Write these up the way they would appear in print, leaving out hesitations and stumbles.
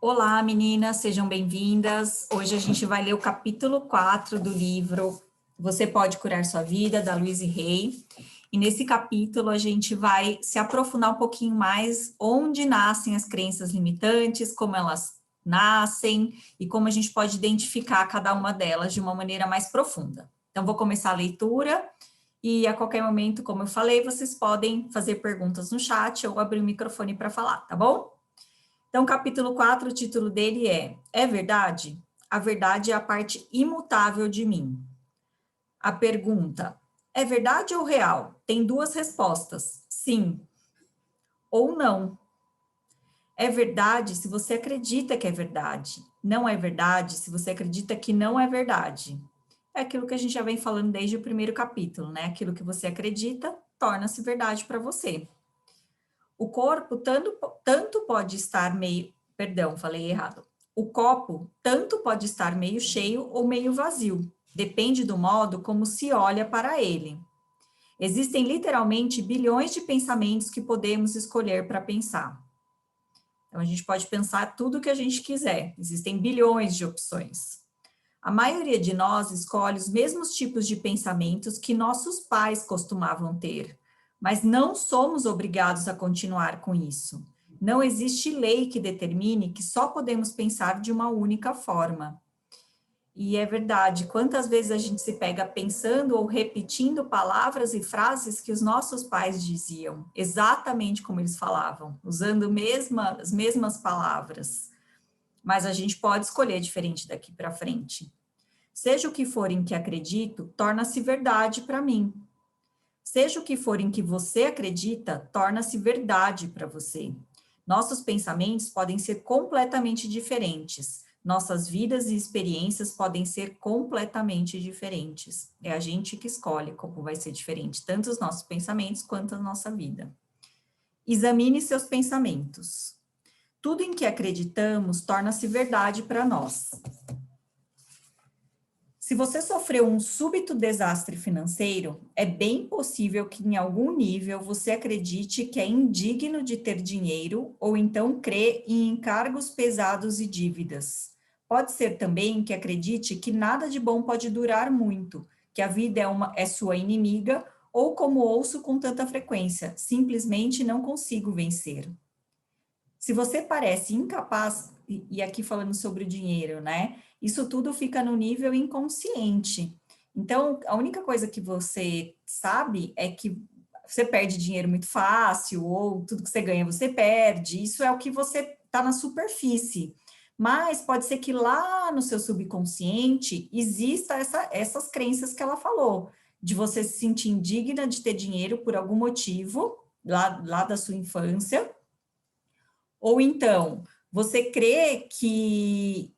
Olá, meninas, sejam bem-vindas. Hoje a gente vai ler o capítulo 4 do livro Você Pode Curar Sua Vida, da Louise Hay. E nesse capítulo a gente vai se aprofundar um pouquinho mais onde nascem as crenças limitantes, como elas nascem e como a gente pode identificar cada uma delas de uma maneira mais profunda. Então, vou começar a leitura e a qualquer momento, como eu falei, vocês podem fazer perguntas no chat ou abrir o microfone para falar, tá bom? Então, capítulo 4, o título dele É verdade? A verdade é a parte imutável de mim. A pergunta, é verdade ou real? Tem duas respostas, sim ou não. É verdade se você acredita que é verdade. Não é verdade se você acredita que não é verdade. É aquilo que a gente já vem falando desde o primeiro capítulo, né? Aquilo que você acredita torna-se verdade para você. O corpo tanto pode estar meio... Perdão, falei errado. O copo tanto pode estar meio cheio ou meio vazio. Depende do modo como se olha para ele. Existem literalmente bilhões de pensamentos que podemos escolher para pensar. Então, a gente pode pensar tudo o que a gente quiser. Existem bilhões de opções. A maioria de nós escolhe os mesmos tipos de pensamentos que nossos pais costumavam ter, mas não somos obrigados a continuar com isso. Não existe lei que determine que só podemos pensar de uma única forma. E é verdade, quantas vezes a gente se pega pensando ou repetindo palavras e frases que os nossos pais diziam, exatamente como eles falavam, usando as mesmas palavras. Mas a gente pode escolher diferente daqui para frente. Seja o que for em que acredito, torna-se verdade para mim. Seja o que for em que você acredita, torna-se verdade para você. Nossos pensamentos podem ser completamente diferentes. Nossas vidas e experiências podem ser completamente diferentes. É a gente que escolhe como vai ser diferente, tanto os nossos pensamentos quanto a nossa vida. Examine seus pensamentos. Tudo em que acreditamos torna-se verdade para nós. Se você sofreu um súbito desastre financeiro, é bem possível que em algum nível você acredite que é indigno de ter dinheiro ou então crê em encargos pesados e dívidas. Pode ser também que acredite que nada de bom pode durar muito, que a vida é sua inimiga ou, como ouço com tanta frequência, simplesmente não consigo vencer. Se você parece incapaz, e aqui falando sobre o dinheiro, né? Isso tudo fica no nível inconsciente. Então, a única coisa que você sabe é que você perde dinheiro muito fácil, ou tudo que você ganha você perde. Isso é o que você está na superfície. Mas pode ser que lá no seu subconsciente exista essas crenças que ela falou, de você se sentir indigna de ter dinheiro por algum motivo, lá da sua infância. Ou então, você crê que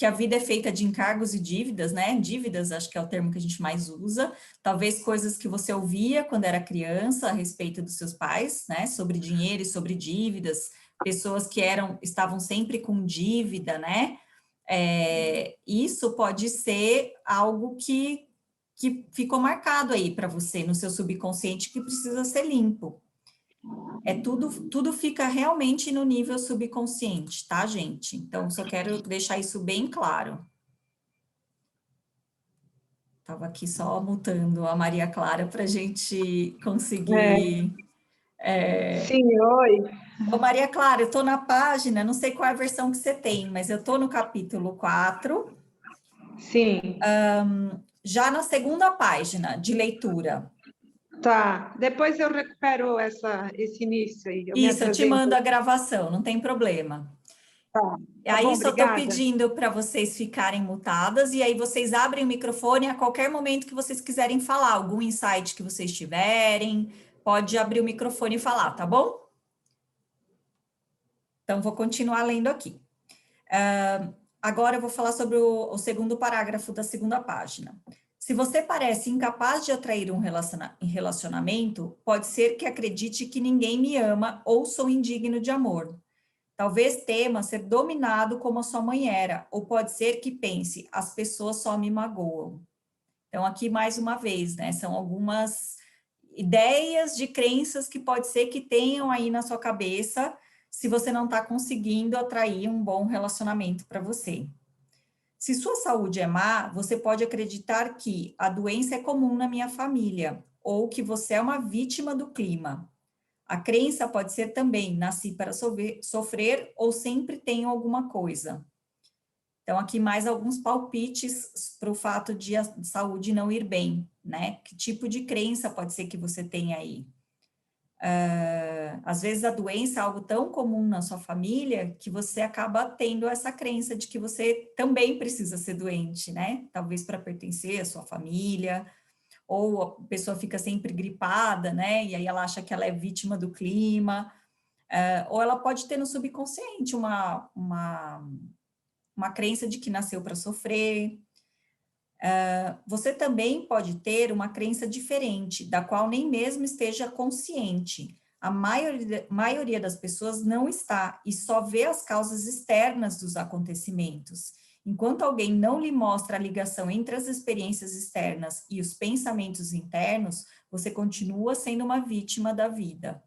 a vida é feita de encargos e dívidas, né? Dívidas, acho que é o termo que a gente mais usa. Talvez coisas que você ouvia quando era criança a respeito dos seus pais, né? Sobre dinheiro e sobre dívidas. Pessoas que estavam sempre com dívida, né? Isso pode ser algo que ficou marcado aí para você no seu subconsciente que precisa ser limpo. Tudo fica realmente no nível subconsciente, tá, gente? Então, só quero deixar isso bem claro. Estava aqui só mutando a Maria Clara para a gente conseguir... Sim, oi. Ô, Maria Clara, eu estou na página, não sei qual é a versão que você tem, mas eu estou no capítulo 4, Sim. já na segunda página de leitura. Tá. Depois eu recupero esse início aí. Eu me Isso, eu te atrasei um mando a pouco. gravação, não tem problema. Tá. Tá Aí bom, só estou obrigada. pedindo para vocês ficarem mutadas e aí vocês abrem o microfone a qualquer momento que vocês quiserem falar, algum insight que vocês tiverem, pode abrir o microfone e falar, tá bom? Então, vou continuar lendo aqui. Agora eu vou falar sobre o segundo parágrafo da segunda página. Se você parece incapaz de atrair um relacionamento, pode ser que acredite que ninguém me ama ou sou indigno de amor. Talvez tema ser dominado como a sua mãe era, ou pode ser que pense, as pessoas só me magoam. Então, aqui mais uma vez, né, são algumas ideias de crenças que pode ser que tenham aí na sua cabeça, se você não está conseguindo atrair um bom relacionamento para você. Se sua saúde é má, você pode acreditar que a doença é comum na minha família, ou que você é uma vítima do clima. A crença pode ser também, nasci para sofrer ou sempre tenho alguma coisa. Então, aqui mais alguns palpites para o fato de a saúde não ir bem, né? Que tipo de crença pode ser que você tenha aí? Às vezes a doença é algo tão comum na sua família que você acaba tendo essa crença de que você também precisa ser doente, né? Talvez para pertencer à sua família, ou a pessoa fica sempre gripada, né? E aí ela acha que ela é vítima do clima, ou ela pode ter no subconsciente uma crença de que nasceu para sofrer. Você também pode ter uma crença diferente, da qual nem mesmo esteja consciente. A maioria das pessoas não está e só vê as causas externas dos acontecimentos. Enquanto alguém não lhe mostra a ligação entre as experiências externas e os pensamentos internos, você continua sendo uma vítima da vida.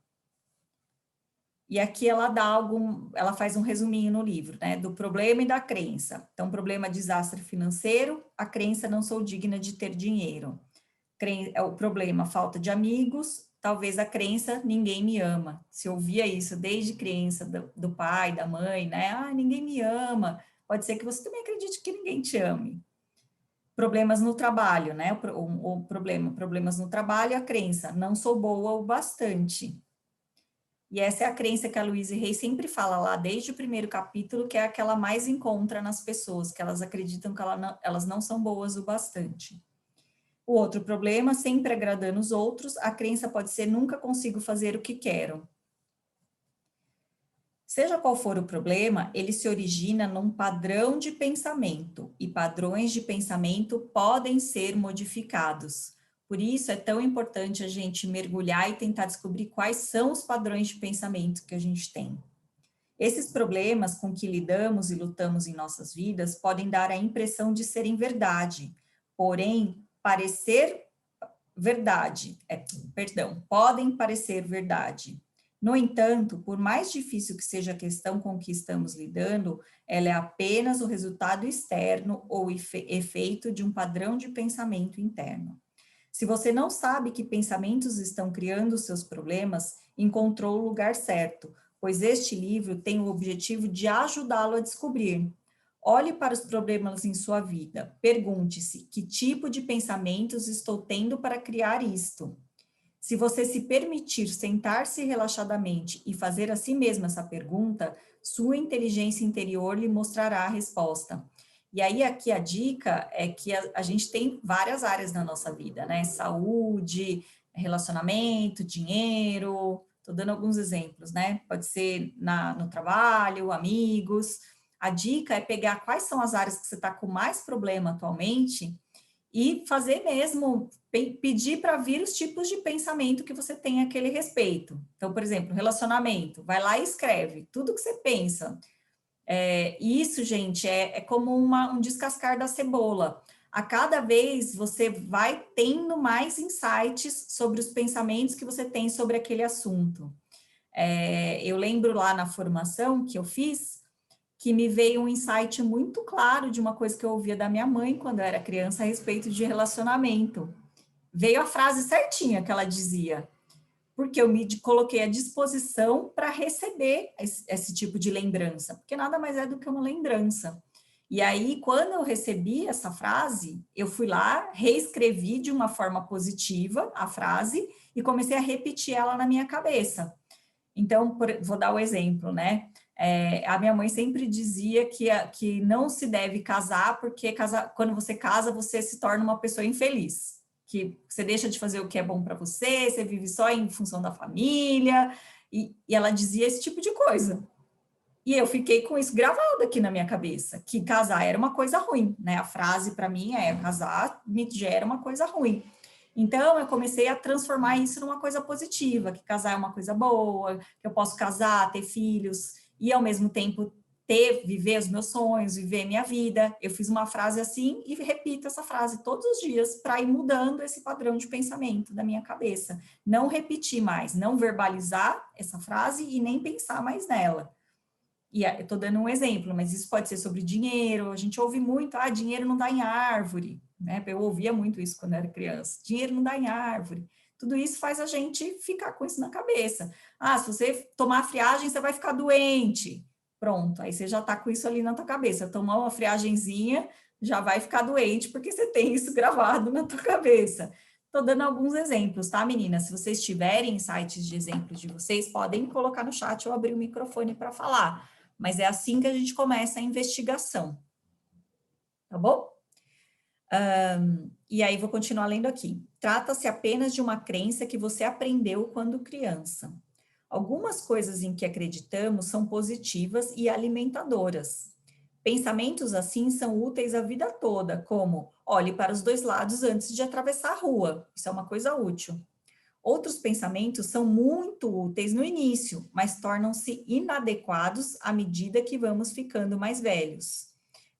E aqui ela faz um resuminho no livro, né, do problema e da crença. Então, problema, desastre financeiro, a crença, não sou digna de ter dinheiro. O problema, falta de amigos, talvez a crença, ninguém me ama. Se ouvia isso desde criança, do pai, da mãe, né, ninguém me ama, pode ser que você também acredite que ninguém te ame. Problemas no trabalho, né, problemas no trabalho, a crença, não sou boa o bastante. E essa é a crença que a Louise Hay sempre fala lá, desde o primeiro capítulo, que é a que ela mais encontra nas pessoas, que elas acreditam que elas não são boas o bastante. O outro problema, sempre agradando os outros, a crença pode ser nunca consigo fazer o que quero. Seja qual for o problema, ele se origina num padrão de pensamento, e padrões de pensamento podem ser modificados. Por isso é tão importante a gente mergulhar e tentar descobrir quais são os padrões de pensamento que a gente tem. Esses problemas com que lidamos e lutamos em nossas vidas podem dar a impressão de serem verdade, porém, podem parecer verdade. No entanto, por mais difícil que seja a questão com que estamos lidando, ela é apenas o resultado externo ou efeito de um padrão de pensamento interno. Se você não sabe que pensamentos estão criando os seus problemas, encontrou o lugar certo, pois este livro tem o objetivo de ajudá-lo a descobrir. Olhe para os problemas em sua vida, pergunte-se que tipo de pensamentos estou tendo para criar isto. Se você se permitir sentar-se relaxadamente e fazer a si mesmo essa pergunta, sua inteligência interior lhe mostrará a resposta. E aí, aqui a dica é que a gente tem várias áreas na nossa vida, né? Saúde, relacionamento, dinheiro, estou dando alguns exemplos, né? Pode ser no trabalho, amigos. A dica é pegar quais são as áreas que você está com mais problema atualmente e fazer mesmo, pedir para vir os tipos de pensamento que você tem a aquele respeito. Então, por exemplo, relacionamento, vai lá e escreve tudo que você pensa. Isso, gente, é como um descascar da cebola. A cada vez você vai tendo mais insights sobre os pensamentos que você tem sobre aquele assunto. Eu lembro lá na formação que eu fiz, que me veio um insight muito claro de uma coisa que eu ouvia da minha mãe quando eu era criança a respeito de relacionamento. Veio a frase certinha que ela dizia, porque eu me coloquei à disposição para receber esse tipo de lembrança, porque nada mais é do que uma lembrança. E aí, quando eu recebi essa frase, eu fui lá, reescrevi de uma forma positiva a frase e comecei a repetir ela na minha cabeça. Então, vou dar o exemplo, né? A minha mãe sempre dizia que não se deve casar, porque quando você casa, você se torna uma pessoa infeliz. Que você deixa de fazer o que é bom para você, você vive só em função da família, e ela dizia esse tipo de coisa. E eu fiquei com isso gravado aqui na minha cabeça, que casar era uma coisa ruim, né? A frase para mim é casar me gera uma coisa ruim. Então, eu comecei a transformar isso numa coisa positiva, que casar é uma coisa boa, que eu posso casar, ter filhos, e ao mesmo tempo viver os meus sonhos, viver minha vida. Eu fiz uma frase assim e repito essa frase todos os dias para ir mudando esse padrão de pensamento da minha cabeça. Não repetir mais, não verbalizar essa frase e nem pensar mais nela. E eu estou dando um exemplo, mas isso pode ser sobre dinheiro. A gente ouve muito, dinheiro não dá em árvore, né? Eu ouvia muito isso quando era criança. Dinheiro não dá em árvore. Tudo isso faz a gente ficar com isso na cabeça. Se você tomar friagem, você vai ficar doente. Pronto, aí você já está com isso ali na tua cabeça. Tomar uma friagenzinha, já vai ficar doente, porque você tem isso gravado na tua cabeça. Estou dando alguns exemplos, tá, meninas? Se vocês tiverem sites de exemplos de vocês, podem colocar no chat ou abrir o microfone para falar. Mas é assim que a gente começa a investigação. Tá bom? E aí vou continuar lendo aqui. Trata-se apenas de uma crença que você aprendeu quando criança. Algumas coisas em que acreditamos são positivas e alimentadoras. Pensamentos assim são úteis a vida toda, como olhe para os dois lados antes de atravessar a rua. Isso é uma coisa útil. Outros pensamentos são muito úteis no início, mas tornam-se inadequados à medida que vamos ficando mais velhos.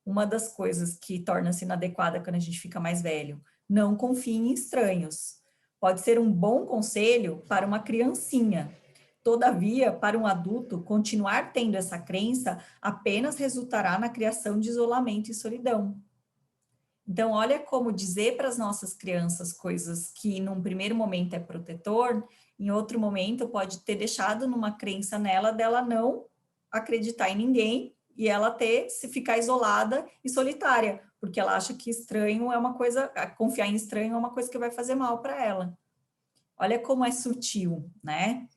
Uma das coisas que torna-se inadequada quando a gente fica mais velho, não confie em estranhos. Pode ser um bom conselho para uma criancinha. Todavia, para um adulto, continuar tendo essa crença apenas resultará na criação de isolamento e solidão. Então, olha como dizer para as nossas crianças coisas que num primeiro momento é protetor, em outro momento pode ter deixado numa crença nela dela não acreditar em ninguém e ela se ficar isolada e solitária, porque ela acha que estranho é uma coisa, confiar em estranho é uma coisa que vai fazer mal para ela. Olha como é sutil, né?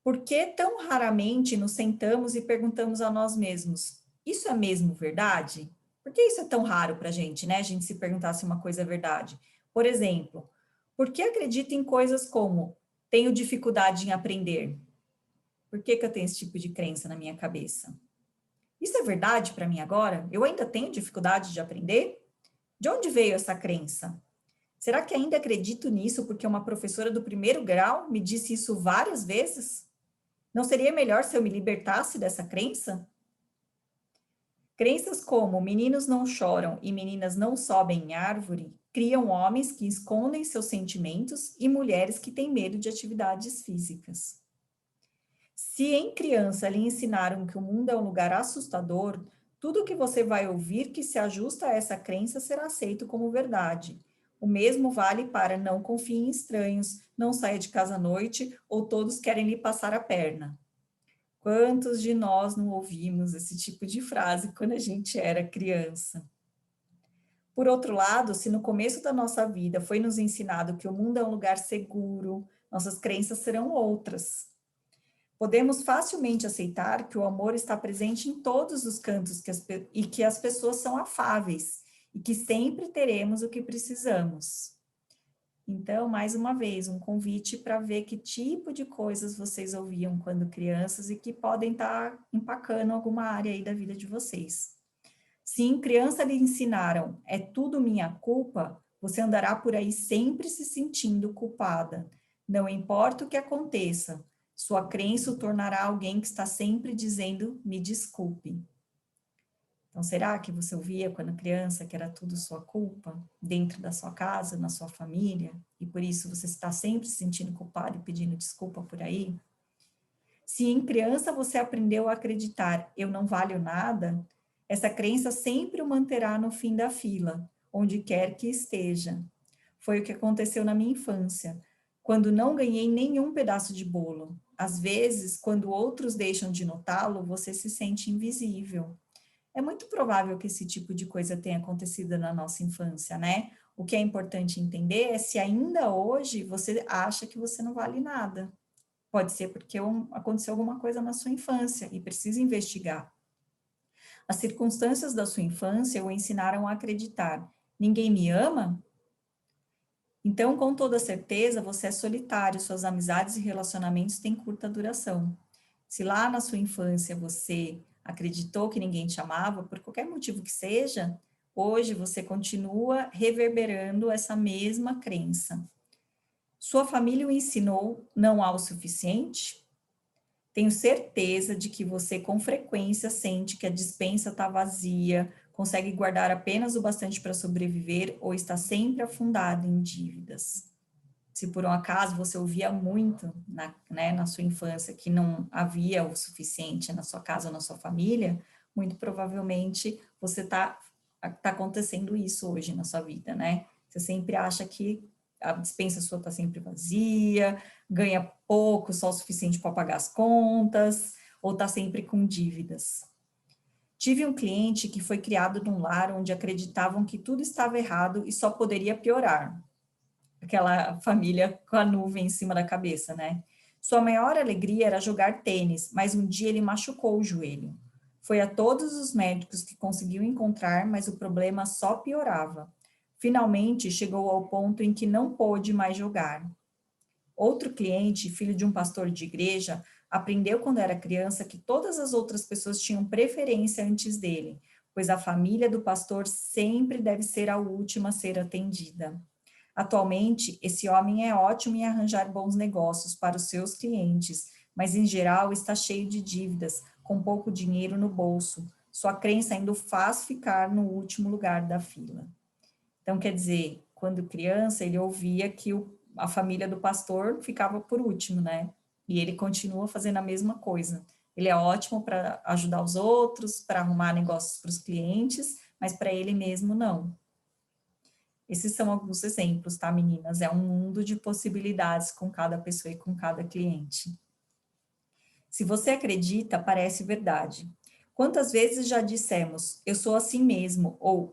Por que tão raramente nos sentamos e perguntamos a nós mesmos, isso é mesmo verdade? Por que isso é tão raro para a gente, né? A gente se perguntar se uma coisa é verdade. Por exemplo, por que acredito em coisas como tenho dificuldade em aprender? Por que eu tenho esse tipo de crença na minha cabeça? Isso é verdade para mim agora? Eu ainda tenho dificuldade de aprender? De onde veio essa crença? Será que ainda acredito nisso porque uma professora do primeiro grau me disse isso várias vezes? Não seria melhor se eu me libertasse dessa crença? Crenças como meninos não choram e meninas não sobem em árvore criam homens que escondem seus sentimentos e mulheres que têm medo de atividades físicas. Se em criança lhe ensinaram que o mundo é um lugar assustador, tudo que você vai ouvir que se ajusta a essa crença será aceito como verdade. O mesmo vale para não confie em estranhos, não saia de casa à noite ou todos querem lhe passar a perna. Quantos de nós não ouvimos esse tipo de frase quando a gente era criança? Por outro lado, se no começo da nossa vida foi nos ensinado que o mundo é um lugar seguro, nossas crenças serão outras. Podemos facilmente aceitar que o amor está presente em todos os cantos e que as pessoas são afáveis e que sempre teremos o que precisamos. Então, mais uma vez, um convite para ver que tipo de coisas vocês ouviam quando crianças e que podem estar empacando alguma área aí da vida de vocês. Se em criança lhe ensinaram, é tudo minha culpa, você andará por aí sempre se sentindo culpada. Não importa o que aconteça, sua crença o tornará alguém que está sempre dizendo, me desculpe. Então, será que você ouvia quando criança que era tudo sua culpa, dentro da sua casa, na sua família, e por isso você está sempre se sentindo culpado e pedindo desculpa por aí? Se em criança você aprendeu a acreditar, eu não valho nada, essa crença sempre o manterá no fim da fila, onde quer que esteja. Foi o que aconteceu na minha infância, quando não ganhei nenhum pedaço de bolo. Às vezes, quando outros deixam de notá-lo, você se sente invisível. É muito provável que esse tipo de coisa tenha acontecido na nossa infância, né? O que é importante entender é se ainda hoje você acha que você não vale nada. Pode ser porque aconteceu alguma coisa na sua infância e precisa investigar. As circunstâncias da sua infância o ensinaram a acreditar. Ninguém me ama? Então, com toda certeza, você é solitário, suas amizades e relacionamentos têm curta duração. Se lá na sua infância você acreditou que ninguém te amava, por qualquer motivo que seja, hoje você continua reverberando essa mesma crença. Sua família o ensinou não há o suficiente? Tenho certeza de que você com frequência sente que a despensa está vazia, consegue guardar apenas o bastante para sobreviver ou está sempre afundado em dívidas. Se por um acaso você ouvia muito na sua infância que não havia o suficiente na sua casa ou na sua família, muito provavelmente você tá acontecendo isso hoje na sua vida, né? Você sempre acha que a despensa sua está sempre vazia, ganha pouco, só o suficiente para pagar as contas, ou está sempre com dívidas. Tive um cliente que foi criado num lar onde acreditavam que tudo estava errado e só poderia piorar. Aquela família com a nuvem em cima da cabeça, né? Sua maior alegria era jogar tênis, mas um dia ele machucou o joelho. Foi a todos os médicos que conseguiu encontrar, mas o problema só piorava. Finalmente chegou ao ponto em que não pôde mais jogar. Outro cliente, filho de um pastor de igreja, aprendeu quando era criança que todas as outras pessoas tinham preferência antes dele, pois a família do pastor sempre deve ser a última a ser atendida. Atualmente, esse homem é ótimo em arranjar bons negócios para os seus clientes, mas em geral está cheio de dívidas, com pouco dinheiro no bolso. Sua crença ainda o faz ficar no último lugar da fila. Então, quer dizer, quando criança, ele ouvia que a família do pastor ficava por último, né? E ele continua fazendo a mesma coisa. Ele é ótimo para ajudar os outros, para arrumar negócios para os clientes, mas para ele mesmo não. Esses são alguns exemplos, tá, meninas? É um mundo de possibilidades com cada pessoa e com cada cliente. Se você acredita, parece verdade. Quantas vezes já dissemos, eu sou assim mesmo, ou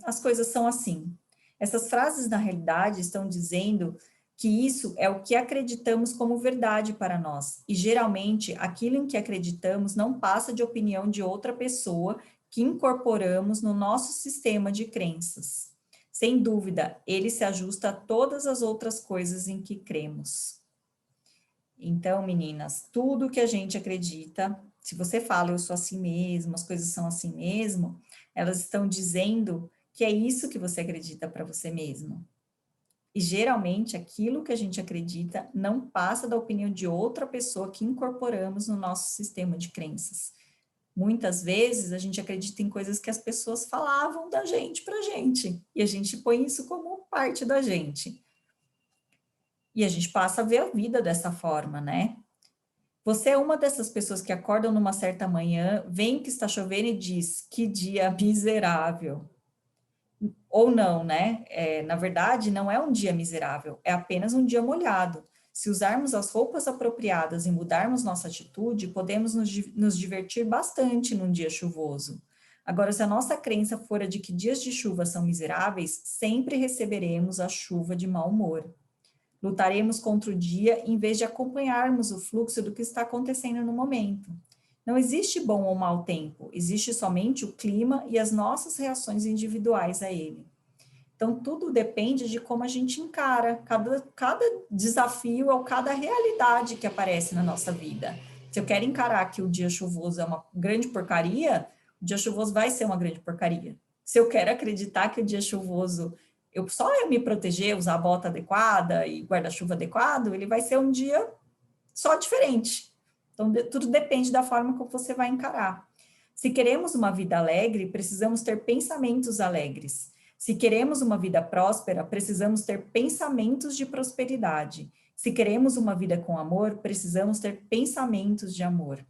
as coisas são assim. Essas frases, na realidade, estão dizendo que isso é o que acreditamos como verdade para nós. E, geralmente, aquilo em que acreditamos não passa de opinião de outra pessoa que incorporamos no nosso sistema de crenças. Sem dúvida, ele se ajusta a todas as outras coisas em que cremos. Então, meninas, tudo que a gente acredita, se você fala eu sou assim mesmo, as coisas são assim mesmo, elas estão dizendo que é isso que você acredita para você mesmo. E geralmente aquilo que a gente acredita não passa da opinião de outra pessoa que incorporamos no nosso sistema de crenças. Muitas vezes a gente acredita em coisas que as pessoas falavam da gente pra gente, e a gente põe isso como parte da gente. E a gente passa a ver a vida dessa forma, né? Você é uma dessas pessoas que acordam numa certa manhã, vem que está chovendo e diz, que dia miserável. Ou não, né? Na verdade, não é um dia miserável, é apenas um dia molhado. Se usarmos as roupas apropriadas e mudarmos nossa atitude, podemos nos divertir bastante num dia chuvoso. Agora, se a nossa crença for a de que dias de chuva são miseráveis, sempre receberemos a chuva de mau humor. Lutaremos contra o dia em vez de acompanharmos o fluxo do que está acontecendo no momento. Não existe bom ou mau tempo, existe somente o clima e as nossas reações individuais a ele. Então, tudo depende de como a gente encara cada desafio ou cada realidade que aparece na nossa vida. Se eu quero encarar que o dia chuvoso é uma grande porcaria, o dia chuvoso vai ser uma grande porcaria. Se eu quero acreditar que o dia chuvoso, eu me proteger, usar a bota adequada e guarda-chuva adequado, ele vai ser um dia só diferente. Então, tudo depende da forma como você vai encarar. Se queremos uma vida alegre, precisamos ter pensamentos alegres. Se queremos uma vida próspera, precisamos ter pensamentos de prosperidade. Se queremos uma vida com amor, precisamos ter pensamentos de amor.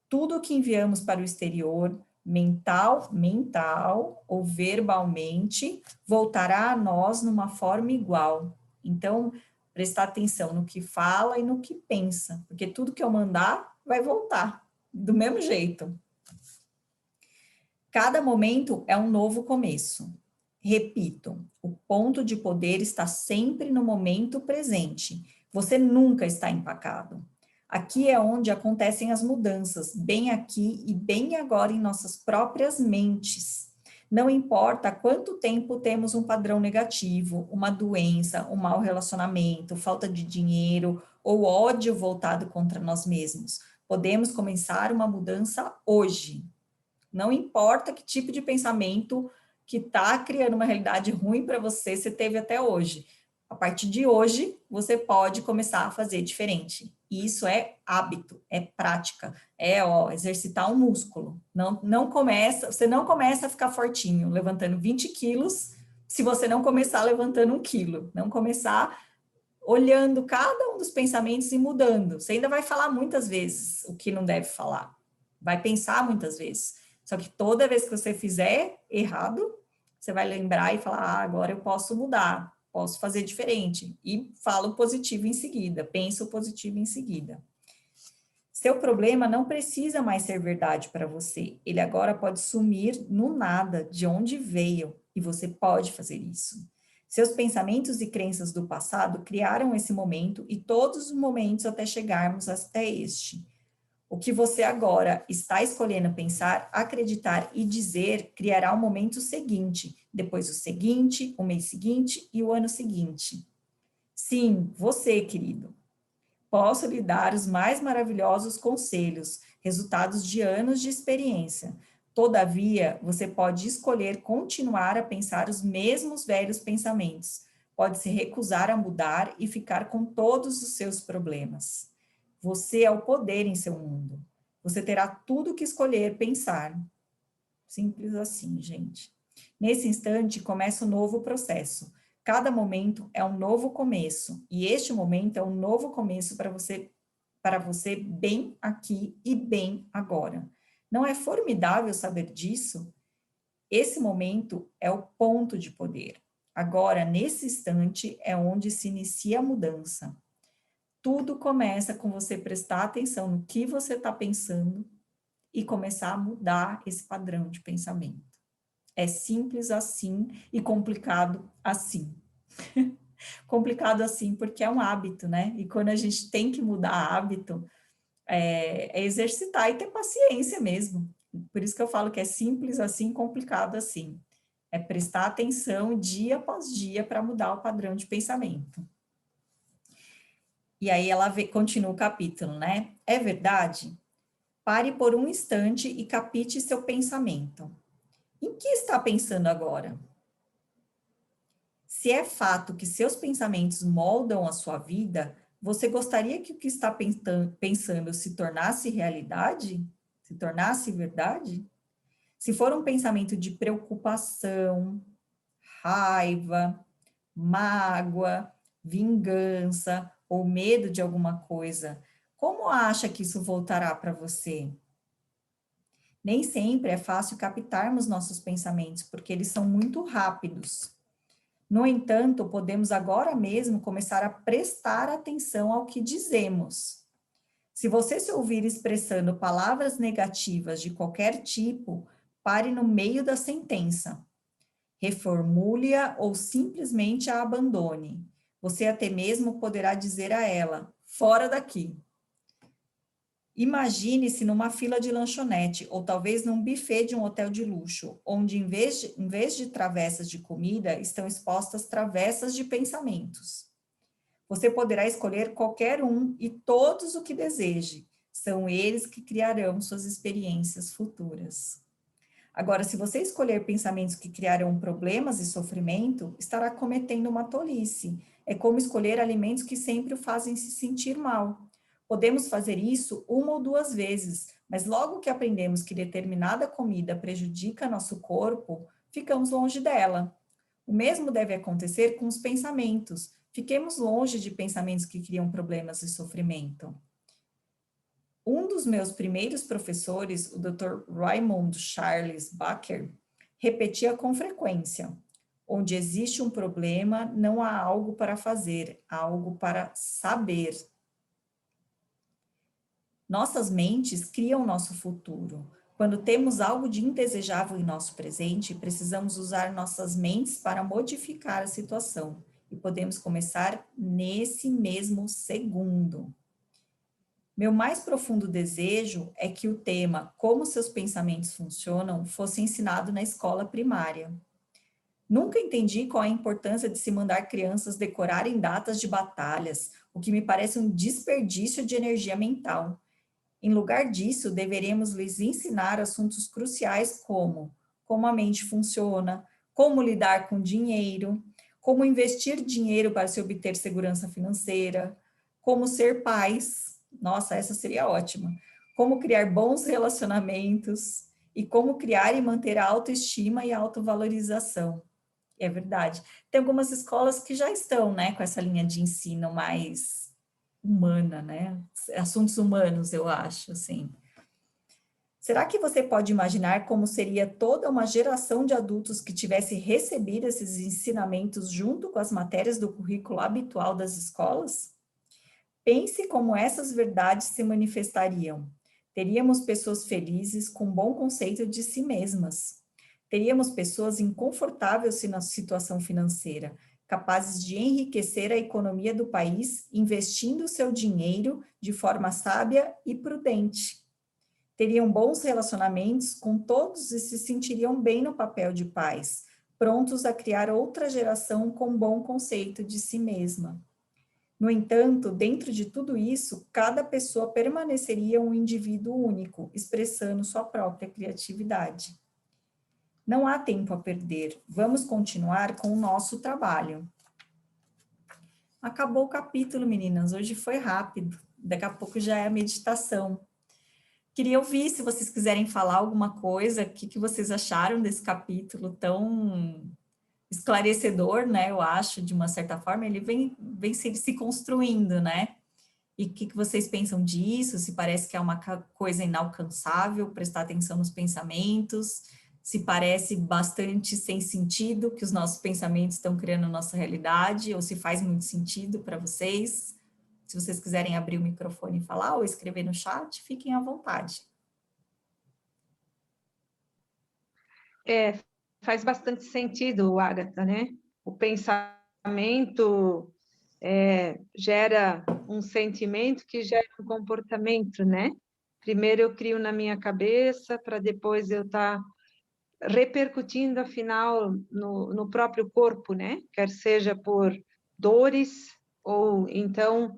Tudo que enviamos para o exterior, mental ou verbalmente, voltará a nós numa forma igual. Então, prestar atenção no que fala e no que pensa, porque tudo que eu mandar vai voltar, do mesmo jeito. Cada momento é um novo começo. Repito, o ponto de poder está sempre no momento presente. Você nunca está empacado. Aqui é onde acontecem as mudanças, bem aqui e bem agora em nossas próprias mentes. Não importa há quanto tempo temos um padrão negativo, uma doença, um mau relacionamento, falta de dinheiro ou ódio voltado contra nós mesmos. Podemos começar uma mudança hoje. Não importa que tipo de pensamento que está criando uma realidade ruim para você teve até hoje. A partir de hoje, você pode começar a fazer diferente. Isso é hábito, é prática, exercitar um músculo. Você não começa a ficar fortinho levantando 20 quilos se você não começar levantando 1 quilo, não começar olhando cada um dos pensamentos e mudando. Você ainda vai falar muitas vezes o que não deve falar, vai pensar muitas vezes. Só que toda vez que você fizer errado, você vai lembrar e falar, agora eu posso mudar, posso fazer diferente. E fala o positivo em seguida, pensa o positivo em seguida. Seu problema não precisa mais ser verdade para você. Ele agora pode sumir no nada, de onde veio, e você pode fazer isso. Seus pensamentos e crenças do passado criaram esse momento e todos os momentos até chegarmos até este. O que você agora está escolhendo pensar, acreditar e dizer criará o momento seguinte, depois o seguinte, o mês seguinte e o ano seguinte. Sim, você, querido. Posso lhe dar os mais maravilhosos conselhos, resultados de anos de experiência. Todavia, você pode escolher continuar a pensar os mesmos velhos pensamentos. Pode se recusar a mudar e ficar com todos os seus problemas. Você é o poder em seu mundo. Você terá tudo que escolher pensar. Simples assim, gente. Nesse instante, começa um novo processo. Cada momento é um novo começo, e este momento é um novo começo para você bem aqui e bem agora. Não é formidável saber disso? Esse momento é o ponto de poder. Agora, nesse instante, é onde se inicia a mudança. Tudo começa com você prestar atenção no que você está pensando e começar a mudar esse padrão de pensamento. É simples assim e complicado assim. Complicado assim porque é um hábito, né? E quando a gente tem que mudar hábito, é exercitar e ter paciência mesmo. Por isso que eu falo que é simples assim, complicado assim. É prestar atenção dia após dia para mudar o padrão de pensamento. E aí continua o capítulo, né? É verdade? Pare por um instante e capite seu pensamento. Em que está pensando agora? Se é fato que seus pensamentos moldam a sua vida, você gostaria que o que está pensando se tornasse realidade? Se tornasse verdade? Se for um pensamento de preocupação, raiva, mágoa, vingança ou medo de alguma coisa, como acha que isso voltará para você? Nem sempre é fácil captarmos nossos pensamentos, porque eles são muito rápidos. No entanto, podemos agora mesmo começar a prestar atenção ao que dizemos. Se você se ouvir expressando palavras negativas de qualquer tipo, pare no meio da sentença. Reformule-a ou simplesmente a abandone. Você até mesmo poderá dizer a ela, fora daqui. Imagine-se numa fila de lanchonete, ou talvez num buffet de um hotel de luxo, onde em vez de travessas de comida, estão expostas travessas de pensamentos. Você poderá escolher qualquer um e todos o que deseje. São eles que criarão suas experiências futuras. Agora, se você escolher pensamentos que criarão problemas e sofrimento, estará cometendo uma tolice. É como escolher alimentos que sempre o fazem se sentir mal. Podemos fazer isso uma ou duas vezes, mas logo que aprendemos que determinada comida prejudica nosso corpo, ficamos longe dela. O mesmo deve acontecer com os pensamentos. Fiquemos longe de pensamentos que criam problemas e sofrimento. Um dos meus primeiros professores, o Dr. Raymond Charles Baker, repetia com frequência: onde existe um problema, não há algo para fazer, há algo para saber. Nossas mentes criam nosso futuro. Quando temos algo de indesejável em nosso presente, precisamos usar nossas mentes para modificar a situação. E podemos começar nesse mesmo segundo. Meu mais profundo desejo é que o tema Como seus pensamentos funcionam fosse ensinado na escola primária. Nunca entendi qual a importância de se mandar crianças decorarem datas de batalhas, o que me parece um desperdício de energia mental. Em lugar disso, deveríamos lhes ensinar assuntos cruciais como a mente funciona, como lidar com dinheiro, como investir dinheiro para se obter segurança financeira, como ser pais, Nossa, essa seria ótima. Como criar bons relacionamentos e como criar e manter a autoestima e a autovalorização. É verdade. Tem algumas escolas que já estão, né, com essa linha de ensino mais humana, né? Assuntos humanos, eu acho, assim. Será que você pode imaginar como seria toda uma geração de adultos que tivesse recebido esses ensinamentos junto com as matérias do currículo habitual das escolas? Pense como essas verdades se manifestariam. Teríamos pessoas felizes com bom conceito de si mesmas. Teríamos pessoas em confortável situação financeira, capazes de enriquecer a economia do país, investindo seu dinheiro de forma sábia e prudente. Teriam bons relacionamentos com todos e se sentiriam bem no papel de pais, prontos a criar outra geração com bom conceito de si mesma. No entanto, dentro de tudo isso, cada pessoa permaneceria um indivíduo único, expressando sua própria criatividade. Não há tempo a perder, vamos continuar com o nosso trabalho. Acabou o capítulo, meninas, hoje foi rápido, daqui a pouco já é a meditação. Queria ouvir, se vocês quiserem falar alguma coisa, o que vocês acharam desse capítulo tão esclarecedor, né? Eu acho, de uma certa forma, ele vem se construindo, né? E o que vocês pensam disso? Se parece que é uma coisa inalcançável, prestar atenção nos pensamentos, se parece bastante sem sentido, que os nossos pensamentos estão criando a nossa realidade, ou se faz muito sentido para vocês. Se vocês quiserem abrir o microfone e falar, ou escrever no chat, fiquem à vontade. Faz bastante sentido, Agatha, né? O pensamento gera um sentimento que gera um comportamento, né? Primeiro eu crio na minha cabeça, para depois eu estar repercutindo, afinal, no próprio corpo, né? Quer seja por dores ou, então,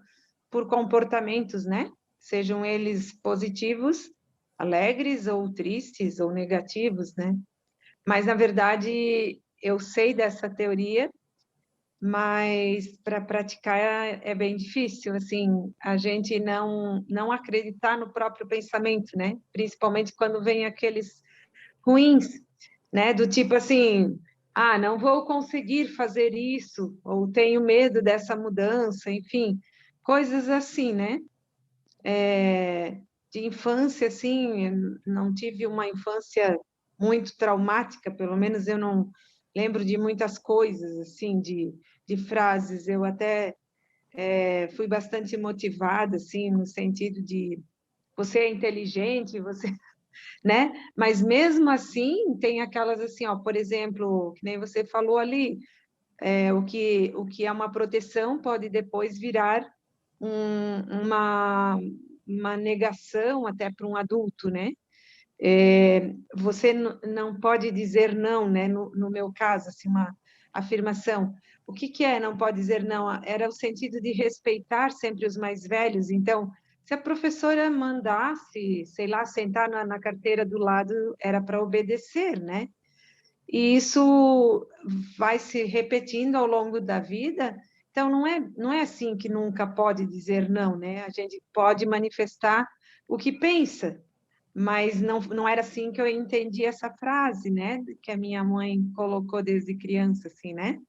por comportamentos, né? Sejam eles positivos, alegres ou tristes ou negativos, né? Mas, na verdade, eu sei dessa teoria, mas para praticar é bem difícil, assim, a gente não acreditar no próprio pensamento, né? Principalmente quando vem aqueles ruins, né? Do tipo assim, não vou conseguir fazer isso, ou tenho medo dessa mudança, enfim, coisas assim, né? De infância, assim, não tive uma infância muito traumática, pelo menos eu não lembro de muitas coisas, assim, de frases. Eu até fui bastante motivada, assim, no sentido de você é inteligente, você, né? Mas mesmo assim, tem aquelas assim, ó, por exemplo, que nem você falou ali, o que é uma proteção pode depois virar uma negação até para um adulto, né? Você não pode dizer não, né? No meu caso, assim, uma afirmação. O que é não pode dizer não? Era o sentido de respeitar sempre os mais velhos. Então, se a professora mandasse, sei lá, sentar na carteira do lado, era para obedecer, né? E isso vai se repetindo ao longo da vida. Então, não é assim que nunca pode dizer não, né? A gente pode manifestar o que pensa, mas não era assim que eu entendi essa frase, né? Que a minha mãe colocou desde criança, assim, né?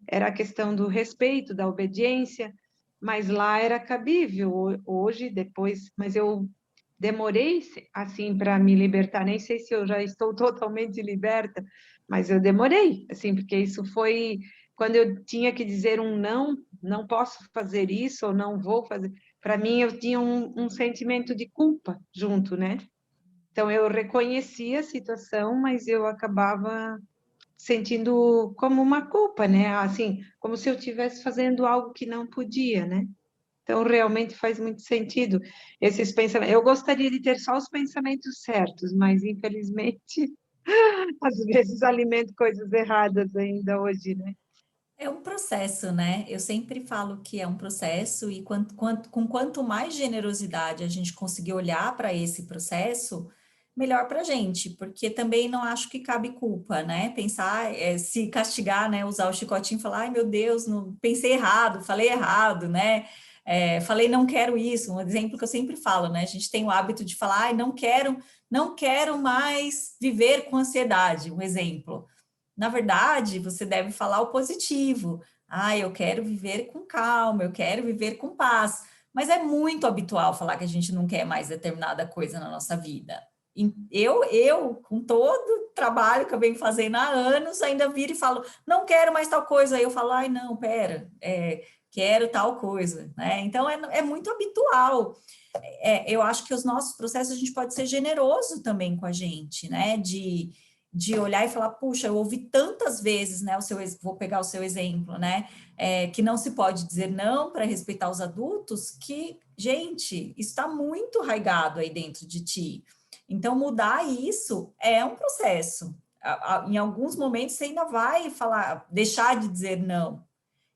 Era a questão do respeito, da obediência, mas lá era cabível. Hoje, depois, mas eu demorei, assim, para me libertar. Nem sei se eu já estou totalmente liberta, mas eu demorei, assim, porque isso foi quando eu tinha que dizer um não, não posso fazer isso, ou não vou fazer. Para mim, eu tinha um sentimento de culpa junto, né? Então, eu reconhecia a situação, mas eu acabava sentindo como uma culpa, né? Assim, como se eu estivesse fazendo algo que não podia, né? Então, realmente faz muito sentido esses pensamentos. Eu gostaria de ter só os pensamentos certos, mas infelizmente, às vezes alimento coisas erradas ainda hoje, né? É um processo, né? Eu sempre falo que é um processo e com quanto mais generosidade a gente conseguir olhar para esse processo, melhor para a gente, porque também não acho que cabe culpa, né? Pensar, se castigar, né? Usar o chicotinho e falar, ai meu Deus, não, pensei errado, falei errado, né? Falei, não quero isso, um exemplo que eu sempre falo, né? A gente tem o hábito de falar, não quero mais viver com ansiedade, um exemplo. Na verdade, você deve falar o positivo. Eu quero viver com calma, eu quero viver com paz. Mas é muito habitual falar que a gente não quer mais determinada coisa na nossa vida. Com todo o trabalho que eu venho fazendo há anos, ainda viro e falo, não quero mais tal coisa. Aí eu falo, não, pera, quero tal coisa, né? Então, é muito habitual. Eu acho que os nossos processos, a gente pode ser generoso também com a gente, né? De olhar e falar, puxa, eu ouvi tantas vezes, né? Vou pegar o seu exemplo, né? Que não se pode dizer não para respeitar os adultos, que, gente, isso está muito arraigado aí dentro de ti. Então, mudar isso é um processo. Em alguns momentos, você ainda vai falar, deixar de dizer não.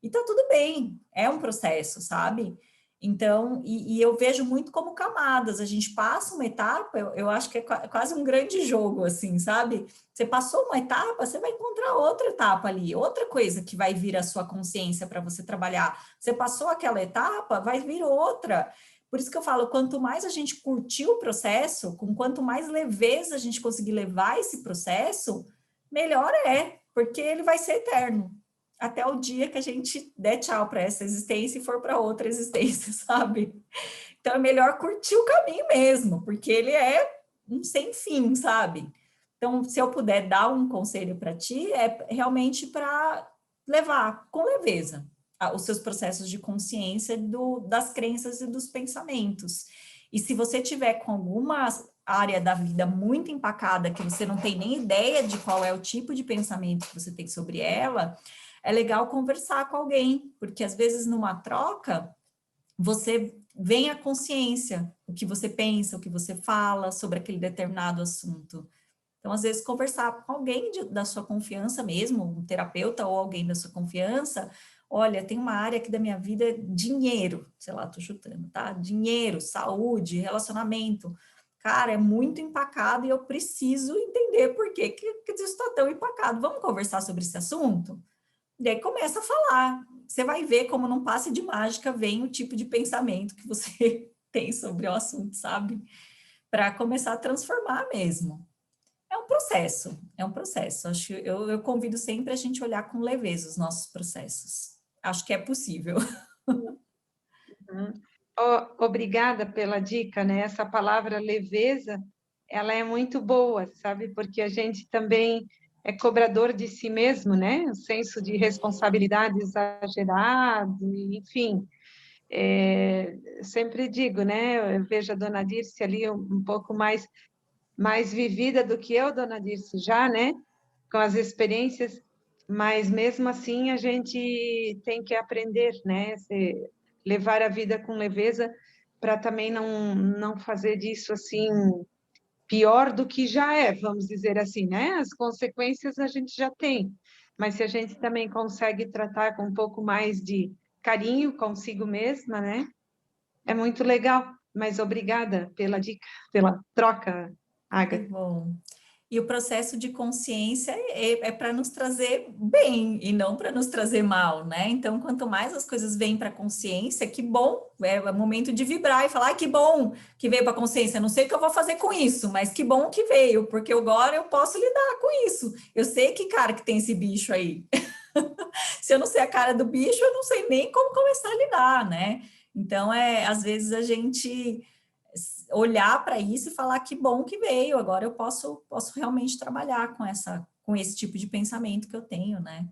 E tá tudo bem, é um processo, sabe? Então, e eu vejo muito como camadas, a gente passa uma etapa, eu acho que é quase um grande jogo, assim, sabe? Você passou uma etapa, você vai encontrar outra etapa ali, outra coisa que vai vir à sua consciência para você trabalhar. Você passou aquela etapa, vai vir outra. Por isso que eu falo, quanto mais a gente curtir o processo, com quanto mais leveza a gente conseguir levar esse processo, melhor é, porque ele vai ser eterno até o dia que a gente der tchau para essa existência e for para outra existência, sabe? Então é melhor curtir o caminho mesmo, porque ele é um sem fim, sabe? Então, se eu puder dar um conselho para ti, é realmente para levar com leveza os seus processos de consciência das crenças e dos pensamentos. E se você tiver com alguma área da vida muito empacada, que você não tem nem ideia de qual é o tipo de pensamento que você tem sobre ela, é legal conversar com alguém, porque às vezes numa troca, você vem à consciência, o que você pensa, o que você fala sobre aquele determinado assunto. Então, às vezes, conversar com alguém da sua confiança mesmo, um terapeuta ou alguém da sua confiança, olha, tem uma área aqui da minha vida, dinheiro, sei lá, tô chutando, tá? Dinheiro, saúde, relacionamento. Cara, é muito empacado e eu preciso entender por que isso está tão empacado. Vamos conversar sobre esse assunto? E aí começa a falar. Você vai ver como num passe de mágica vem o tipo de pensamento que você tem sobre o assunto, sabe? Para começar a transformar mesmo. É um processo, é um processo. Eu convido sempre a gente olhar com leveza os nossos processos. Acho que é possível. Uhum. Obrigada pela dica, né? Essa palavra leveza, ela é muito boa, sabe? Porque a gente também é cobrador de si mesmo, né? O senso de responsabilidade exagerado, enfim. Sempre digo, né? Eu vejo a dona Dirce ali um pouco mais vivida do que eu, dona Dirce, já, né? Com as experiências, mas mesmo assim a gente tem que aprender, né? Levar a vida com leveza para também não fazer disso assim pior do que já é, vamos dizer assim, né? As consequências a gente já tem, mas se a gente também consegue tratar com um pouco mais de carinho consigo mesma, né? É muito legal. Mas obrigada pela dica, pela troca, Que Agatha. bom. E o processo de consciência é para nos trazer bem e não para nos trazer mal, né? Então, quanto mais as coisas vêm para a consciência, que bom, é o momento de vibrar e falar, que bom que veio para a consciência, não sei o que eu vou fazer com isso, mas que bom que veio, porque agora eu posso lidar com isso. Eu sei que cara que tem esse bicho aí. Se eu não sei a cara do bicho, eu não sei nem como começar a lidar, né? Então, às vezes a gente olhar para isso e falar que bom que veio, agora eu posso realmente trabalhar com esse tipo de pensamento que eu tenho, né?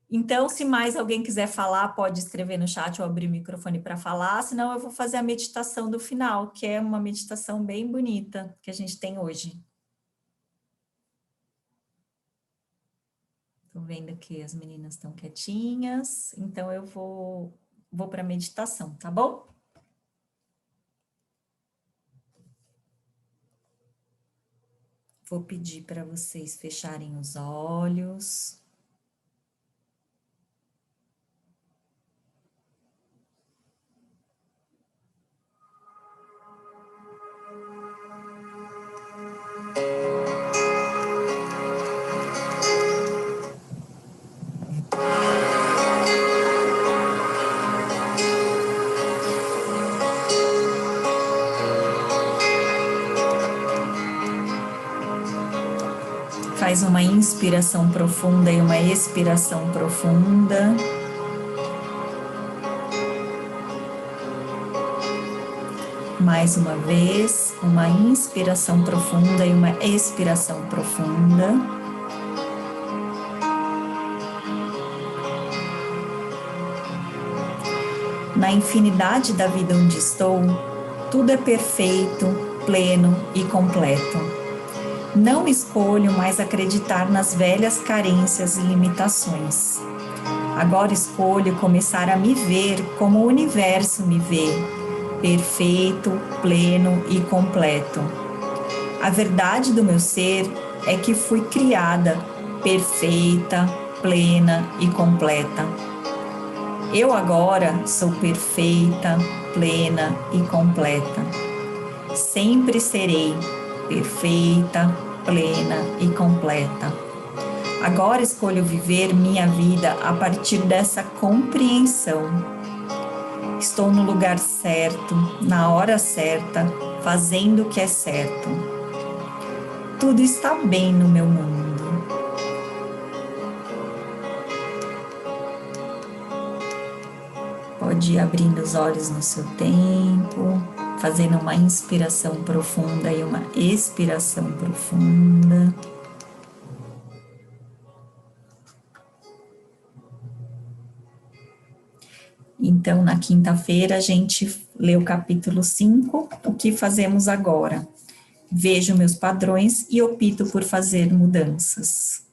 Então, se mais alguém quiser falar, pode escrever no chat ou abrir o microfone para falar, senão eu vou fazer a meditação do final, que é uma meditação bem bonita que a gente tem hoje. Estou vendo que as meninas estão quietinhas, então eu vou para a meditação, tá bom? Vou pedir para vocês fecharem os olhos. faz uma inspiração profunda e uma expiração profunda. Mais uma vez, uma inspiração profunda e uma expiração profunda. Na infinidade da vida onde estou, tudo é perfeito, pleno e completo. Não escolho mais acreditar nas velhas carências e limitações. Agora escolho começar a me ver como o universo me vê, perfeito, pleno e completo. A verdade do meu ser é que fui criada perfeita, plena e completa. Eu agora sou perfeita, plena e completa. Sempre serei perfeita, plena e completa. Agora escolho viver minha vida a partir dessa compreensão. Estou no lugar certo, na hora certa, fazendo o que é certo. Tudo está bem no meu mundo. Pode ir abrindo os olhos no seu tempo, fazendo uma inspiração profunda e uma expiração profunda. Então, na quinta-feira, a gente lê o capítulo 5, o que fazemos agora? Vejo meus padrões e opto por fazer mudanças.